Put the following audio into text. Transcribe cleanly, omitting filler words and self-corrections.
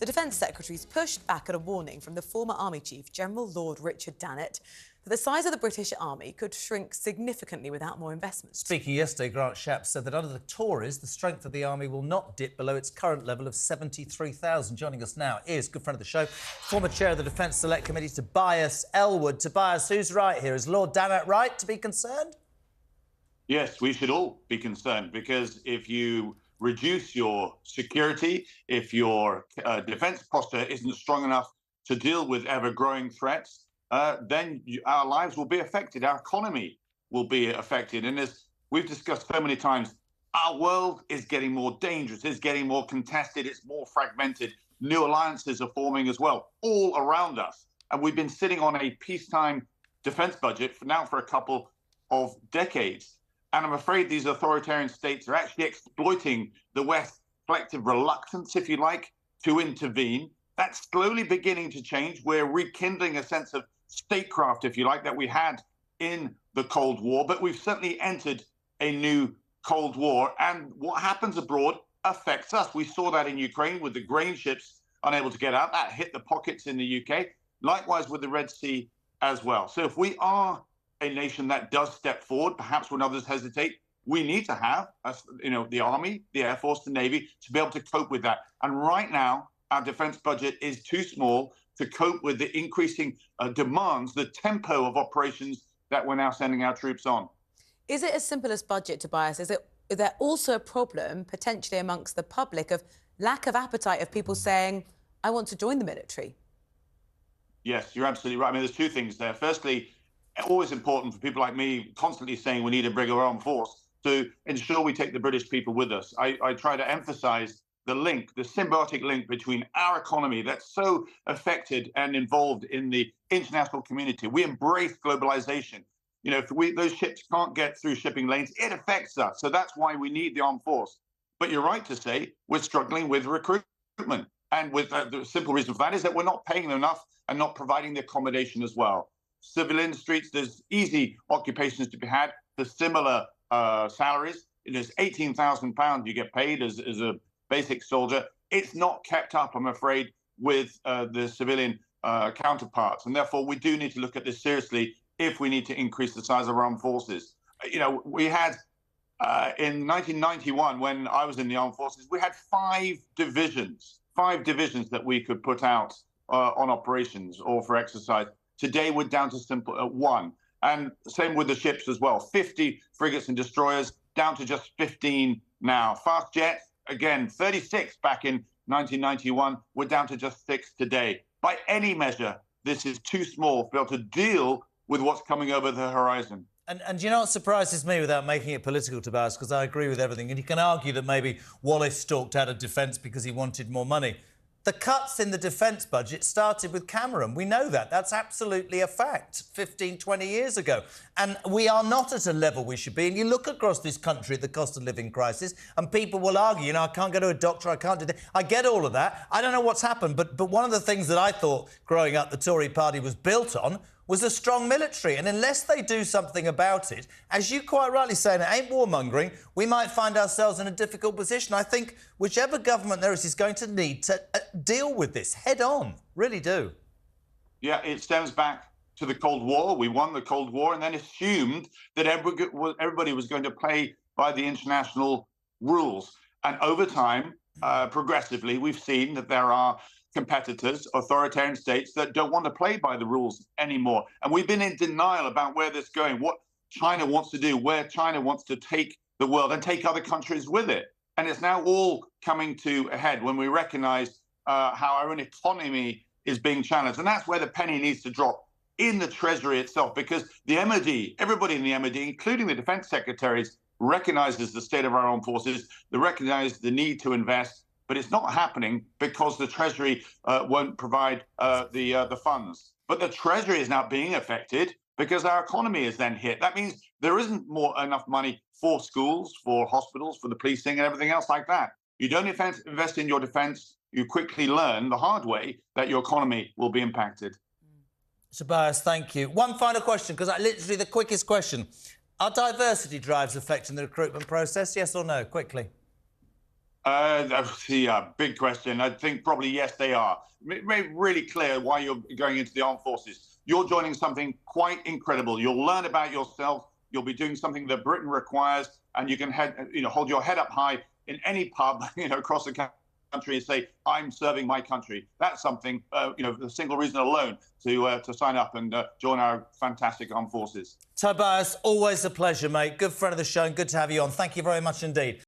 The Defence Secretary's pushed back at a warning from the former Army Chief, General Lord Richard Dannatt, that the size of the British Army could shrink significantly without more investment. Speaking yesterday, Grant Shapps said that under the Tories, the strength of the army will not dip below its current level of 73,000. Joining us now is good friend of the show, former chair of the Defence Select Committee, Tobias Elwood. Tobias, who's right here? Is Lord Dannatt right to be concerned? Yes, we should all be concerned, because if you reduce your security, if your defence posture isn't strong enough to deal with ever-growing threats, then our lives will be affected, our economy will be affected. And as we've discussed so many times, our world is getting more dangerous, it's getting more contested, it's more fragmented. New alliances are forming as well, all around us. And we've been sitting on a peacetime defence budget for a couple of decades. And I'm afraid these authoritarian states are actually exploiting the West's collective reluctance, if you like, to intervene. That's slowly beginning to change. We're rekindling a sense of statecraft, if you like, that we had in the Cold War. But we've certainly entered a new Cold War. And what happens abroad affects us. We saw that in Ukraine with the grain ships unable to get out. That hit the pockets in the UK. Likewise with the Red Sea as well. So if we are a nation that does step forward, perhaps when others hesitate, we need to have, the Army, the Air Force, the Navy, to be able to cope with that. And right now, our defence budget is too small to cope with the increasing demands, the tempo of operations that we're now sending our troops on. Is it as simple as budget, Tobias? Is there also a problem, potentially amongst the public, of lack of appetite of people saying, I want to join the military? Yes, you're absolutely right. I mean, there's two things there. Firstly, always important for people like me constantly saying we need a bigger armed force to ensure we take the British people with us. I try to emphasize the link, the symbiotic link between our economy that's so affected and involved in the international community. We embrace globalization. You know, if those ships can't get through shipping lanes, it affects us. So that's why we need the armed force. But you're right to say we're struggling with recruitment. And with the simple reason for that is that we're not paying them enough and not providing the accommodation as well. Civilian streets, there's easy occupations to be had for similar salaries. There's £18,000 you get paid as a basic soldier. It's not kept up, I'm afraid, with the civilian counterparts. And therefore, we do need to look at this seriously if we need to increase the size of our armed forces. You know, we had, in 1991, when I was in the armed forces, we had five divisions that we could put out on operations or for exercise. Today, we're down to simple one. And same with the ships as well. 50 frigates and destroyers, down to just 15 now. Fast jets, again, 36 back in 1991. We're down to just 6 today. By any measure, this is too small to be able to deal with what's coming over the horizon. And you know what surprises me, without making it political, Tobias, because I agree with everything, and you can argue that maybe Wallace stalked out of defence because he wanted more money. The cuts in the defence budget started with Cameron. We know that. That's absolutely a fact 15, 20 years ago. And we are not at a level we should be. And you look across this country at the cost of living crisis, and people will argue, you know, I can't go to a doctor, I can't do that. I get all of that. I don't know what's happened, but one of the things that I thought growing up the Tory party was built on was a strong military. And unless they do something about it, as you quite rightly say, and it ain't warmongering, we might find ourselves in a difficult position. I think whichever government there is going to need to deal with this head on. Really do. Yeah, it stems back to the Cold War. We won the Cold War and then assumed that everybody was going to play by the international rules. And over time, progressively, we've seen that there are competitors, authoritarian states that don't want to play by the rules anymore. And we've been in denial about where this is going, what China wants to do, where China wants to take the world and take other countries with it. And it's now all coming to a head when we recognize how our own economy is being challenged. And that's where the penny needs to drop in the Treasury itself, because the MOD, everybody in the MOD, including the defense secretaries, recognizes the state of our armed forces, they recognize the need to invest. But it's not happening because the Treasury won't provide the funds. But the Treasury is now being affected because our economy is then hit. That means there isn't enough money for schools, for hospitals, for the policing and everything else like that. You don't invest in your defence, you quickly learn the hard way that your economy will be impacted. Tobias, thank you. One final question, because literally the quickest question. Are diversity drives affecting the recruitment process, yes or no? Quickly. That's the big question. I think probably yes, they are. Make really clear why you're going into the armed forces. You're joining something quite incredible. You'll learn about yourself. You'll be doing something that Britain requires, and you can hold your head up high in any pub, across the country and say, "I'm serving my country." That's something, the single reason alone to sign up and join our fantastic armed forces. Tobias, always a pleasure, mate. Good friend of the show and good to have you on. Thank you very much indeed.